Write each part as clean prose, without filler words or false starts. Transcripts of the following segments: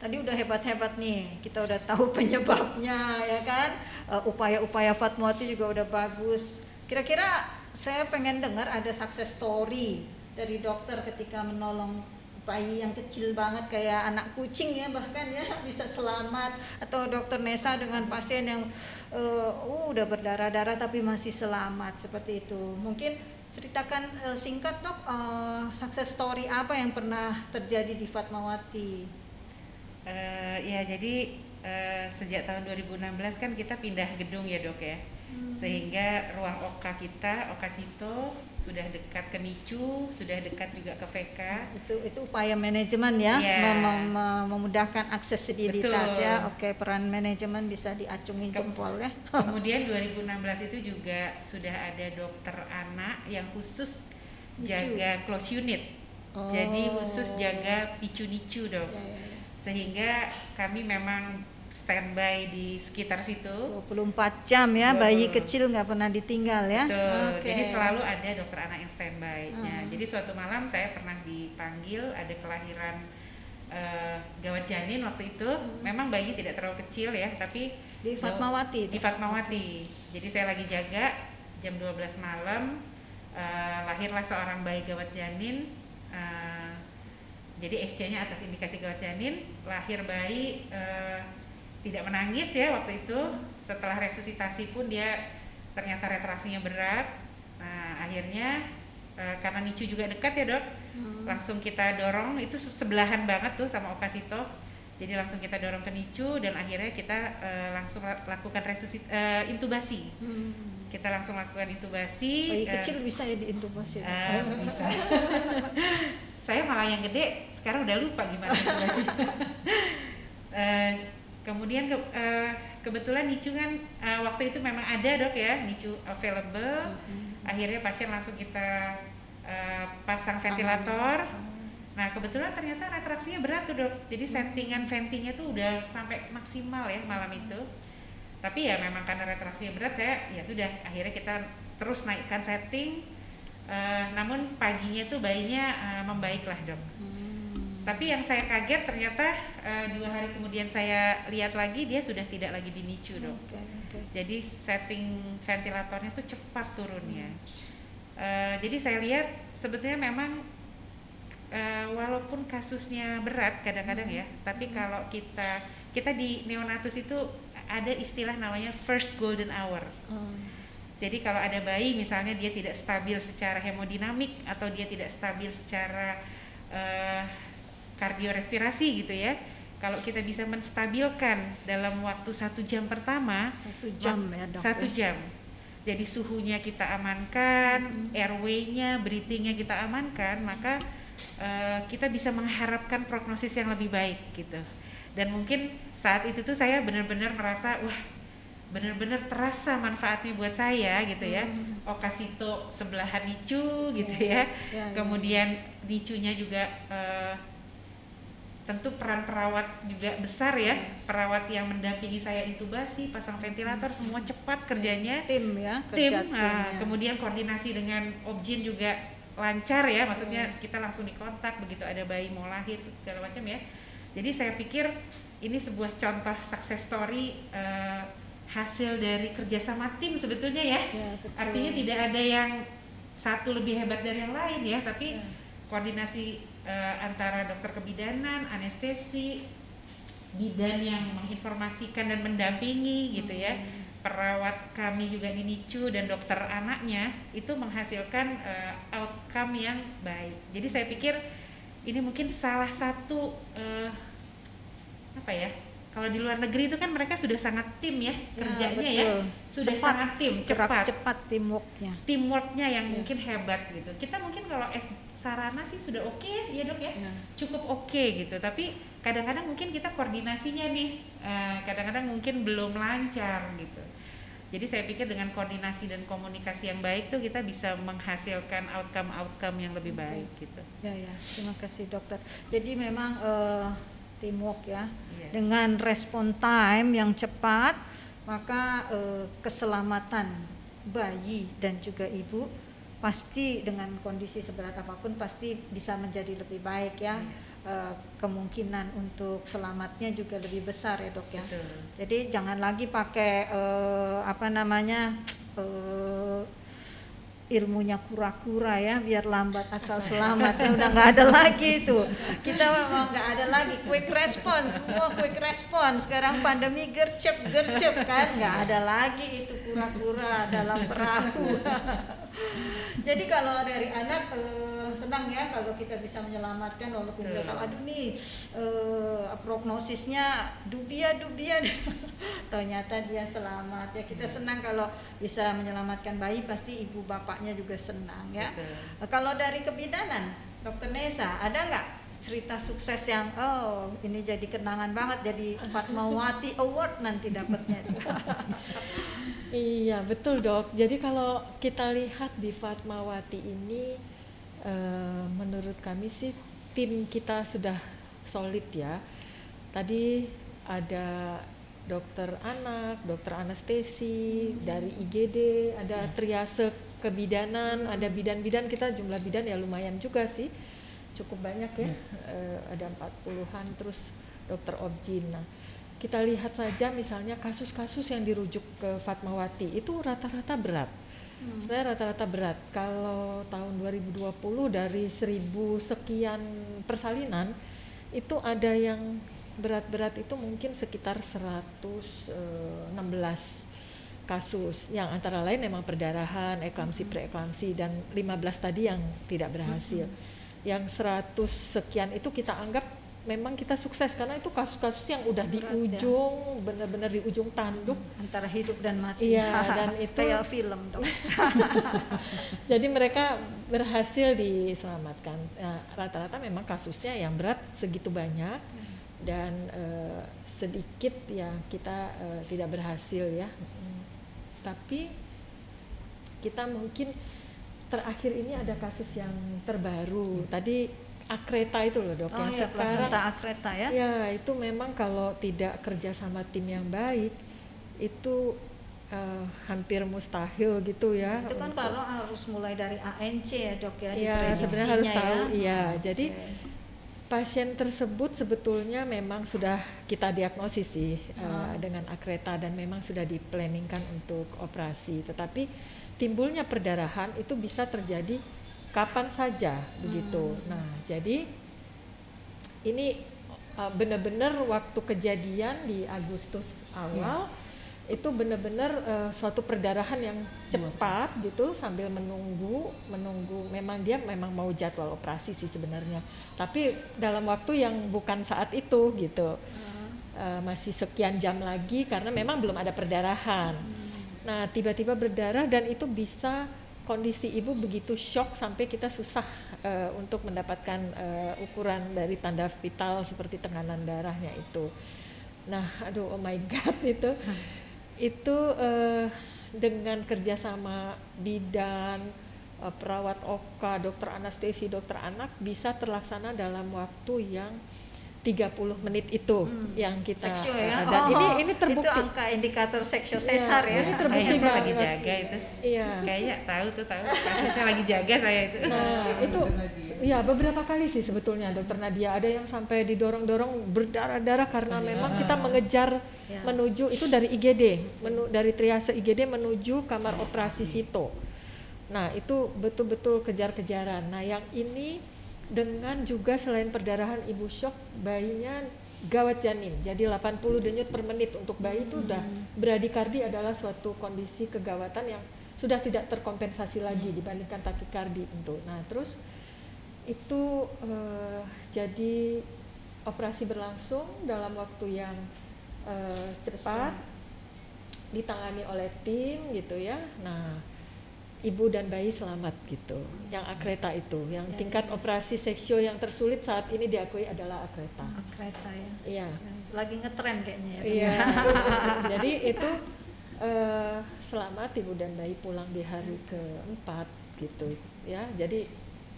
tadi udah hebat-hebat nih, kita udah tahu penyebabnya ya kan, upaya-upaya Fatmawati juga udah bagus. Kira-kira saya pengen dengar ada success story dari dokter ketika menolong bayi yang kecil banget kayak anak kucing ya, bahkan ya bisa selamat, atau dokter Nesa dengan pasien yang udah berdarah-darah tapi masih selamat seperti itu. Mungkin ceritakan singkat dok, success story apa yang pernah terjadi di Fatmawati? Ya jadi sejak tahun 2016 kan kita pindah gedung ya dok ya, sehingga ruang Oka kita, Oka Sito sudah dekat ke NICU, sudah dekat juga ke VK. Itu upaya manajemen ya, memudahkan aksesibilitas. Betul. Ya. Oke, peran manajemen bisa diacungi jempol ya. Kemudian 2016 itu juga sudah ada dokter anak yang khusus jaga close unit. Jadi khusus jaga PICU NICU dok. Sehingga kami memang standby di sekitar situ 24 jam ya. Bayi kecil nggak pernah ditinggal ya. Jadi selalu ada dokter anak yang standby-nya. Jadi suatu malam saya pernah dipanggil, ada kelahiran gawat janin waktu itu. Memang bayi tidak terlalu kecil ya, tapi di Fatmawati. Di Fatmawati. Jadi saya lagi jaga jam 12 malam, lahirlah seorang bayi gawat janin. Jadi SC-nya atas indikasi gawat janin, lahir bayi tidak menangis ya waktu itu. Setelah resusitasi pun dia ternyata retraksinya berat. Nah akhirnya karena NICU juga dekat ya dok, langsung kita dorong, itu sebelahan banget tuh sama Oka Sito. Jadi langsung kita dorong ke NICU dan akhirnya kita langsung lakukan intubasi. Kita langsung lakukan intubasi. Bayi kecil bisa ya diintubasi? Bisa. Saya malah yang gede sekarang udah lupa gimana intubasi. Kemudian kebetulan NICU kan waktu itu memang ada dok ya, NICU available. Akhirnya pasien langsung kita pasang ventilator. Nah kebetulan ternyata retraksinya berat tuh dok. Jadi settingan ventingnya tuh udah sampai maksimal ya malam itu. Tapi ya memang karena retraksinya berat, saya ya sudah akhirnya kita terus naikkan setting. Namun paginya tuh bayinya membaik lah dok. Tapi yang saya kaget ternyata 2 hari kemudian saya lihat lagi dia sudah tidak lagi di NICU dok. Jadi setting ventilatornya tuh cepat turunnya. Jadi saya lihat sebetulnya memang walaupun kasusnya berat kadang-kadang ya, tapi kalau kita di neonatus itu ada istilah namanya first golden hour. Jadi kalau ada bayi misalnya dia tidak stabil secara hemodinamik atau dia tidak stabil secara kardiorespirasi gitu ya, kalau kita bisa menstabilkan dalam waktu 1 jam pertama, 1 jam ya dok. 1 jam. Jadi suhunya kita amankan, airway-nya, breathing-nya kita amankan, maka kita bisa mengharapkan prognosis yang lebih baik gitu. Dan mungkin saat itu tuh saya benar-benar merasa wah, benar-benar terasa manfaatnya buat saya gitu ya. Oka Sito sebelahan NICU gitu ya. Kemudian NICU-nya juga tentu peran perawat juga besar ya. Perawat yang mendampingi saya intubasi, pasang ventilator, semua cepat kerjanya. Tim ya. Kemudian koordinasi dengan Obgyn juga lancar ya. Maksudnya kita langsung dikontak begitu ada bayi mau lahir segala macam ya. Jadi saya pikir ini sebuah contoh success story hasil dari kerjasama tim sebetulnya ya. Artinya tidak ada yang satu lebih hebat dari yang lain ya, tapi koordinasi antara dokter kebidanan, anestesi, bidan yang menginformasikan dan mendampingi gitu ya, perawat kami juga di NICU dan dokter anaknya itu menghasilkan outcome yang baik. Jadi saya pikir ini mungkin salah satu kalau di luar negeri itu kan mereka sudah sangat tim ya kerjanya ya, sudah cepat, sangat tim, cepat teamworknya yang mungkin hebat gitu. Kita mungkin kalau sarana sih sudah oke ya dok ya, cukup oke gitu, tapi kadang-kadang mungkin kita koordinasinya nih kadang-kadang mungkin belum lancar gitu. Jadi saya pikir dengan koordinasi dan komunikasi yang baik tuh kita bisa menghasilkan outcome yang lebih baik gitu. Ya, terima kasih dokter. Jadi memang teamwork ya, dengan respon time yang cepat, maka keselamatan bayi dan juga ibu pasti dengan kondisi seberat apapun pasti bisa menjadi lebih baik ya. kemungkinan untuk selamatnya juga lebih besar ya dok ya. Betul. Jadi jangan lagi pakai ilmunya kura-kura ya, biar lambat asal selamatnya udah nggak ada lagi itu. Kita memang nggak ada lagi quick response, semua quick response. Sekarang pandemi gercep kan, nggak ada lagi itu kura-kura dalam perahu. Jadi kalau dari anak senang ya kalau kita bisa menyelamatkan, walaupun kita tahu aduh nih prognosisnya dubian ternyata dia selamat ya. Kita senang kalau bisa menyelamatkan bayi, pasti ibu bapaknya juga senang ya. Kalau dari kebidanan Dokter Nesa, ada nggak cerita sukses yang ini jadi kenangan banget, jadi Fatmawati Award nanti dapatnya? Iya betul dok. Jadi kalau kita lihat di Fatmawati ini, menurut kami sih tim kita sudah solid ya. Tadi ada dokter anak, dokter anestesi, dari IGD, ada triase kebidanan, ada bidan-bidan. Kita jumlah bidan ya lumayan juga sih, cukup banyak ya, ada 40-an, terus dokter obgyn. Nah, kita lihat saja misalnya kasus-kasus yang dirujuk ke Fatmawati itu rata-rata berat. Sebenarnya rata-rata berat. Kalau tahun 2020 dari 1000 sekian persalinan itu ada yang berat-berat itu mungkin sekitar 116 kasus, yang antara lain memang perdarahan, eklamsi, preeklamsi, dan 15 tadi yang tidak berhasil. Yang 100 sekian itu kita anggap memang kita sukses, karena itu kasus-kasus yang udah di ujung, benar-benar di ujung tanduk antara hidup dan mati. Iya, dan itu kayak film dong. Jadi mereka berhasil diselamatkan. Nah, rata-rata memang kasusnya yang berat segitu banyak, dan sedikit yang kita tidak berhasil ya. Tapi kita mungkin terakhir ini ada kasus yang terbaru tadi, Akreta itu loh dok, yang sekarang plasenta Akreta ya. Ya itu memang kalau tidak kerja sama tim yang baik itu hampir mustahil gitu ya. Itu kan kalau harus mulai dari ANC ya dok ya. Iya sebenarnya harus tahu. Iya jadi pasien tersebut sebetulnya memang sudah kita diagnosis sih dengan Akreta, dan memang sudah diplanningkan untuk operasi. Tetapi timbulnya perdarahan itu bisa terjadi kapan saja begitu. Nah, jadi ini benar-benar waktu kejadian di Agustus awal itu benar-benar suatu perdarahan yang cepat gitu, sambil menunggu. Memang dia memang mau jadwal operasi sih sebenarnya, tapi dalam waktu yang bukan saat itu gitu. Masih sekian jam lagi karena memang belum ada perdarahan. Nah, tiba-tiba berdarah, dan itu bisa kondisi ibu begitu shock sampai kita susah untuk mendapatkan ukuran dari tanda vital seperti tekanan darahnya itu. Nah, aduh, oh my god, itu dengan kerjasama bidan, perawat OKA, dokter anestesi, dokter anak bisa terlaksana dalam waktu yang 30 menit itu yang kita seksio ya. Dan ini terbukti. Itu angka indikator seksio sesar ya. Ini terbukti saya lagi jaga itu. Iya. Kayak tahu kasusnya lagi jaga saya itu. Nah, itu ya beberapa kali sih sebetulnya dokter Nadia, ada yang sampai didorong-dorong berdarah-darah karena memang kita mengejar menuju itu dari IGD, dari triase IGD menuju kamar operasi Sito. Nah, itu betul-betul kejar-kejaran. Nah, yang ini dengan juga selain perdarahan ibu shock, bayinya gawat janin, jadi 80 denyut per menit. Untuk bayi itu udah bradikardi adalah suatu kondisi kegawatan yang sudah tidak terkompensasi lagi dibandingkan takikardi tentu. Nah terus itu jadi operasi berlangsung dalam waktu yang cepat, ditangani oleh tim gitu ya. Nah ibu dan bayi selamat gitu. Yang Akreta itu, yang tingkat operasi seksio yang tersulit saat ini diakui adalah Akreta. Akreta ya. Iya. Lagi ngetren kayaknya ya. Iya. Jadi itu selamat ibu dan bayi pulang di hari keempat gitu ya. Jadi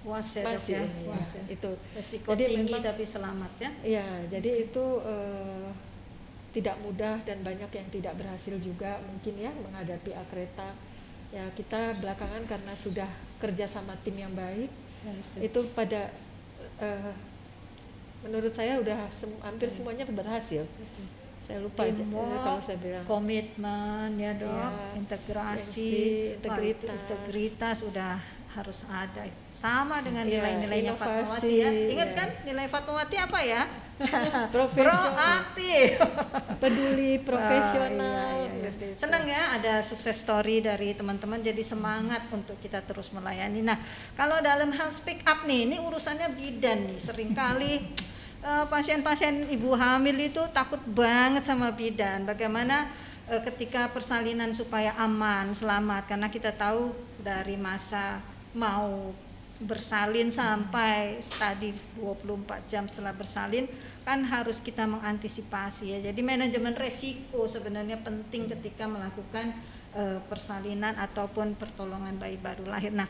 puas ya, masih ya. Ini Puas ya. Ya. Itu. Resiko jadi tinggi memang, tapi selamat ya. Iya. Jadi itu tidak mudah, dan banyak yang tidak berhasil juga mungkin ya menghadapi Akreta. Ya kita belakangan karena sudah kerja sama tim yang baik, itu pada menurut saya udah hampir semuanya berhasil. Saya lupa aja kalau saya bilang komitmen ya dok, ya, integrasi, integritas udah harus ada, sama dengan nilai-nilainya inovasi, Fatmawati ya. Ingat kan nilai Fatmawati apa ya? proaktif, peduli, profesional. Senang ya ada sukses story dari teman-teman, jadi semangat untuk kita terus melayani. Nah kalau dalam hal speak up nih, ini urusannya bidan nih, seringkali pasien-pasien ibu hamil itu takut banget sama bidan. Bagaimana ketika persalinan supaya aman, selamat, karena kita tahu dari masa mau bersalin sampai tadi 24 jam setelah bersalin kan harus kita mengantisipasi ya. Jadi manajemen resiko sebenarnya penting ketika melakukan persalinan ataupun pertolongan bayi baru lahir. Nah,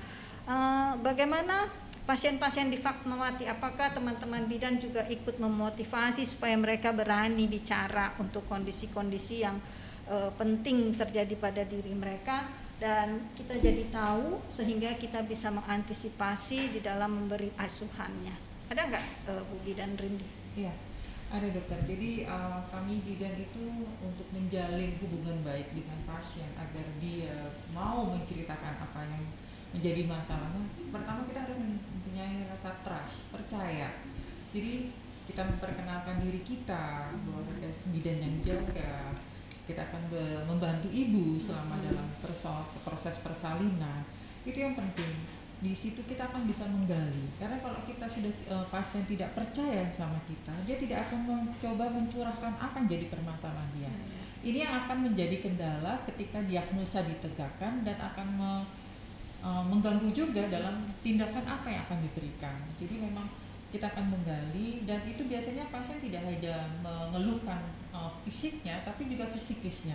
bagaimana pasien-pasien di Fatmawati, apakah teman-teman bidan juga ikut memotivasi supaya mereka berani bicara untuk kondisi-kondisi yang penting terjadi pada diri mereka, dan kita jadi tahu sehingga kita bisa mengantisipasi di dalam memberi asuhannya. Ada nggak Bu Bidan Rindi? Iya, ada dokter. Jadi kami bidan itu untuk menjalin hubungan baik dengan pasien agar dia mau menceritakan apa yang menjadi masalahnya. Pertama kita harus mempunyai rasa trust, percaya. Jadi kita memperkenalkan diri kita bahwa kita bidan yang jaga. Kita akan membantu ibu selama dalam proses persalinan. Itu yang penting. Di situ kita akan bisa menggali. Karena kalau kita sudah pasien tidak percaya sama kita, dia tidak akan mencoba mencurahkan apa yang jadi permasalahan dia. Ini yang akan menjadi kendala ketika diagnosa ditegakkan dan akan mengganggu juga dalam tindakan apa yang akan diberikan. Jadi memang kita akan menggali, dan itu biasanya pasien tidak hanya mengeluhkan fisiknya tapi juga psikisnya.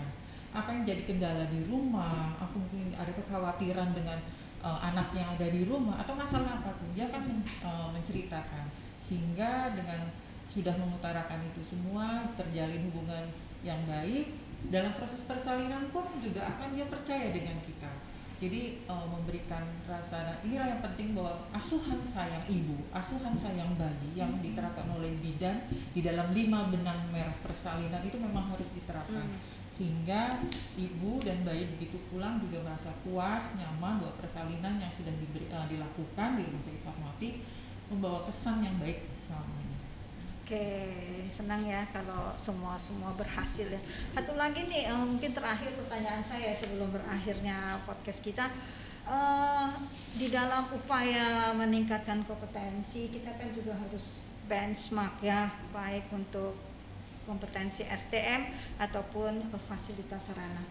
Apa yang jadi kendala di rumah, apa mungkin ada kekhawatiran dengan anak yang ada di rumah atau masalah apapun, dia akan menceritakan, sehingga dengan sudah mengutarakan itu semua terjalin hubungan yang baik. Dalam proses persalinan pun juga akan dia percaya dengan kita. Jadi memberikan rasa, nah inilah yang penting, bahwa asuhan sayang ibu, asuhan sayang bayi yang diterapkan oleh bidan di dalam 5 benang merah persalinan itu memang harus diterapkan, sehingga ibu dan bayi begitu pulang juga merasa puas, nyaman bahwa persalinan yang sudah dilakukan di Rumah Sakit Fatmawati membawa kesan yang baik selama ini. Oke, senang ya kalau semua berhasil ya. Satu lagi nih, mungkin terakhir pertanyaan saya sebelum berakhirnya podcast kita, di dalam upaya meningkatkan kompetensi kita kan juga harus benchmark ya, baik untuk kompetensi SDM ataupun fasilitas sarana.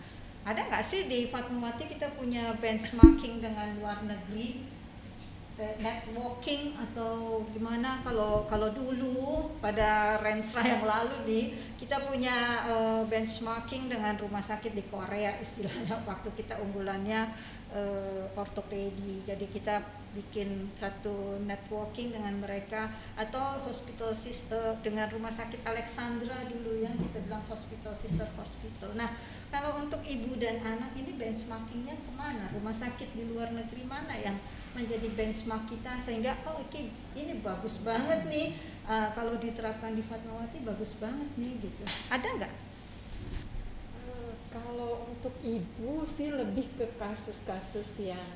Ada nggak sih di Fatmawati kita punya benchmarking dengan luar negeri? Networking atau gimana? Kalau dulu pada Rensra yang lalu nih kita punya benchmarking dengan rumah sakit di Korea istilahnya, waktu kita unggulannya ortopedi. Jadi kita bikin satu networking dengan mereka, atau hospital dengan rumah sakit Alexandra dulu ya, kita bilang hospital sister hospital. Nah kalau untuk ibu dan anak ini benchmarkingnya kemana? Rumah sakit di luar negeri mana yang menjadi benchmark kita sehingga ini bagus banget nih, kalau diterapkan di Fatmawati bagus banget nih gitu. Ada nggak? Kalau untuk ibu sih lebih ke kasus-kasus yang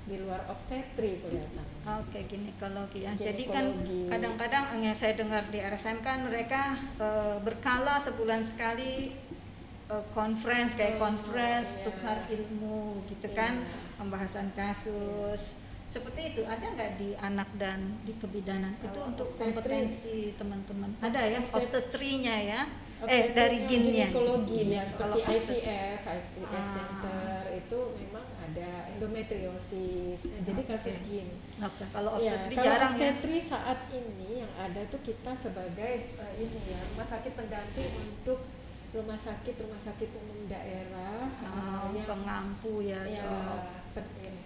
di luar obstetri kelihatan. Oke, ginekologi ya. Jadi kan kadang-kadang yang saya dengar di RSM kan mereka berkala sebulan sekali conference tukar ilmu gitu kan, pembahasan kasus seperti itu. Ada nggak di anak dan di kebidanan itu untuk kompetensi teman-teman? Ada ya, obstetrinya ya, dari ginnya ginekologi ya, seperti IVF center itu memang ada endometriosis. Jadi kasus gin. Kalau obstetri kalau jarang obstetri ya. Saat ini yang ada tuh kita sebagai rumah sakit pendamping untuk rumah sakit umum daerah yang pengampu ya,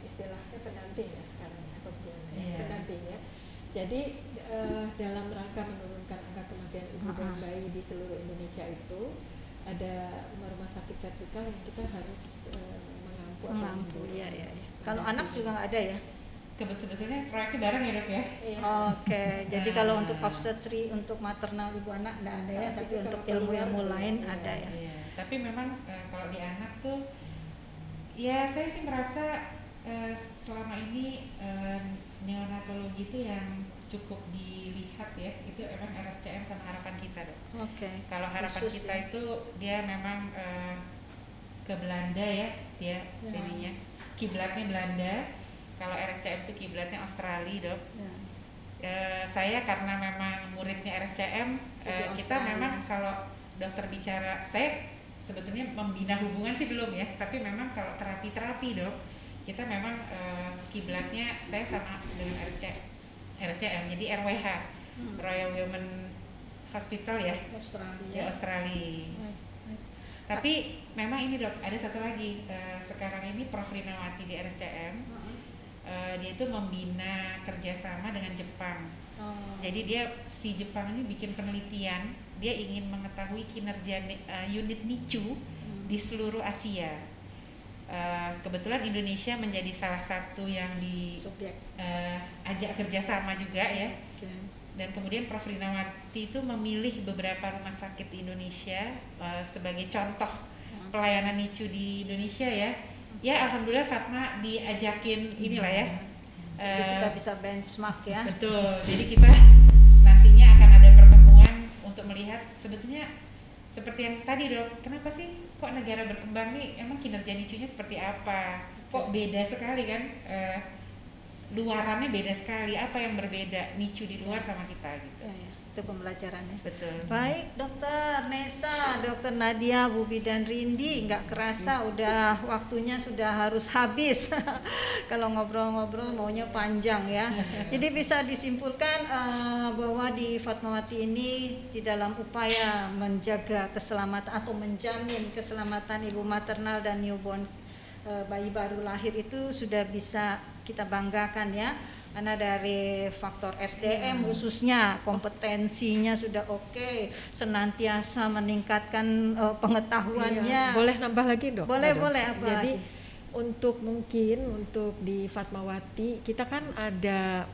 istilahnya pendamping ya sekarang ya, atau pendamping ya. Jadi dalam rangka menurunkan angka kematian ibu dan bayi di seluruh Indonesia itu ada rumah sakit vertikal yang kita harus mengampu ya. Kalau anak juga nggak ada ya? sebetulnya proyeknya bareng ya dok ya. Oke, jadi kalau untuk obstetri untuk maternal ibu anak nggak ada ya, tapi untuk ilmu-ilmu lain ada ya. Iya. Tapi memang kalau di anak tuh, ya saya sih merasa selama ini neonatologi itu yang cukup dilihat ya, itu emang RSCM sama harapan kita dok. Oke. Kalau harapan Khusus kita ya. itu dia memang ke Belanda ya, dia ininya kiblatnya Belanda. Kalau RSCM itu kiblatnya Australia dok. Ya. Saya karena memang muridnya RSCM, Jadi kita Australia. memang kalau dokter bicara, saya sebetulnya membina hubungan sih belum ya, tapi memang kalau terapi dok, kita memang kiblatnya saya sama dengan RSCM, jadi RWH, Royal Women Hospital ya, di Australia. Australia. Tapi memang ini dok, ada satu lagi, sekarang ini Prof Rinawati di RSCM, dia itu membina kerjasama dengan Jepang. Jadi si Jepang ini bikin penelitian, dia ingin mengetahui kinerja unit NICU di seluruh Asia. Kebetulan Indonesia menjadi salah satu yang Subjek. ajak kerjasama juga ya. Oke. Dan kemudian Prof Rinawati itu memilih beberapa rumah sakit di Indonesia sebagai contoh pelayanan NICU di Indonesia ya. Ya alhamdulillah Fatma diajakin inilah ya. Jadi kita bisa benchmark ya. Betul. Jadi kita nantinya akan ada pertemuan untuk melihat sebetulnya seperti yang tadi dok. Kenapa sih kok negara berkembang nih emang kinerja NICU-nya seperti apa? Kok beda sekali kan? Luarannya beda sekali. Apa yang berbeda NICU di luar sama kita gitu? Ya, itu pembelajarannya. Betul. Baik, Dokter Nesa, Dokter Nadia, Bu Bidan Rindi, nggak kerasa udah waktunya sudah harus habis. Kalau ngobrol-ngobrol maunya panjang ya. Jadi bisa disimpulkan bahwa di Fatmawati ini di dalam upaya menjaga keselamatan atau menjamin keselamatan ibu maternal dan newborn bayi baru lahir itu sudah bisa kita banggakan ya. Karena dari faktor SDM khususnya kompetensinya sudah oke, senantiasa meningkatkan pengetahuannya. Iya. Boleh nambah lagi dok? Boleh, Dok? boleh, apa Jadi lagi? untuk di Fatmawati kita kan ada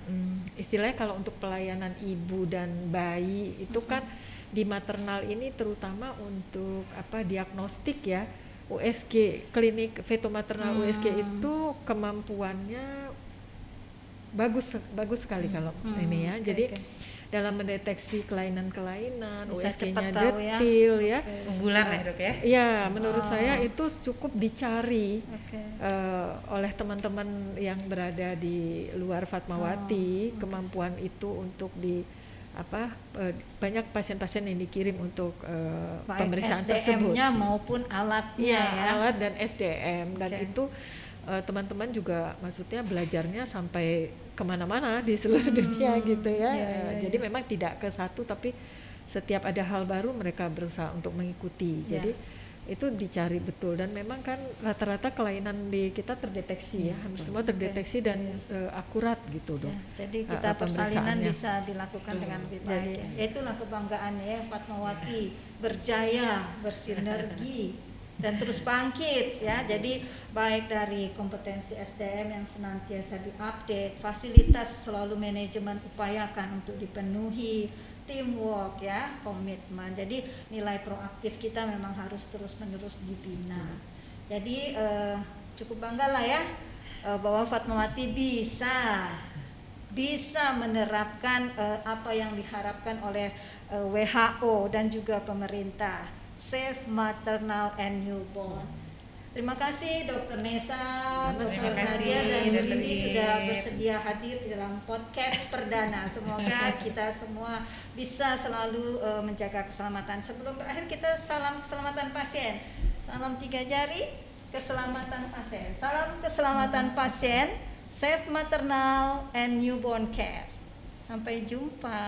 istilahnya kalau untuk pelayanan ibu dan bayi itu kan di maternal ini terutama untuk diagnostik ya, USG, klinik feto-maternal USG itu kemampuannya bagus sekali kalau ini ya. Jadi dalam mendeteksi kelainan-kelainan, Bisa USG-nya cepat tahu ya. detil ya. Unggulan lah dok ya. Ya, menurut saya itu cukup dicari Oke. oleh teman-teman yang berada di luar Fatmawati, kemampuan itu untuk banyak pasien-pasien yang dikirim untuk Baik pemeriksaan tersebut. SDM-nya maupun alatnya ya. Alat dan SDM dan itu teman-teman juga maksudnya belajarnya sampai kemana-mana di seluruh dunia gitu ya. Jadi memang tidak ke satu tapi setiap ada hal baru mereka berusaha untuk mengikuti. Jadi itu dicari betul dan memang kan rata-rata kelainan di kita terdeteksi ya, hampir semua terdeteksi dan akurat gitu dong. Jadi kita persalinan pemeriksaannya. bisa dilakukan dengan lebih baik. Ya. Itulah kebanggaannya ya, Fatmawati berjaya, bersinergi dan terus bangkit ya. Jadi baik dari kompetensi SDM yang senantiasa diupdate, fasilitas selalu manajemen upayakan untuk dipenuhi, teamwork ya, komitmen. Jadi nilai proaktif kita memang harus terus-menerus dibina. Jadi cukup bangga lah ya bahwa Fatmawati bisa menerapkan apa yang diharapkan oleh WHO dan juga pemerintah, Safe Maternal and Newborn. Terima kasih Dr. Nesa, Dr. Nadia dan Dr. Rindi Rin. sudah bersedia hadir di dalam podcast perdana. Semoga kita semua bisa selalu menjaga keselamatan. Sebelum berakhir kita salam keselamatan pasien. Salam 3 jari, keselamatan pasien. Salam keselamatan pasien, Safe Maternal and Newborn Care. Sampai jumpa.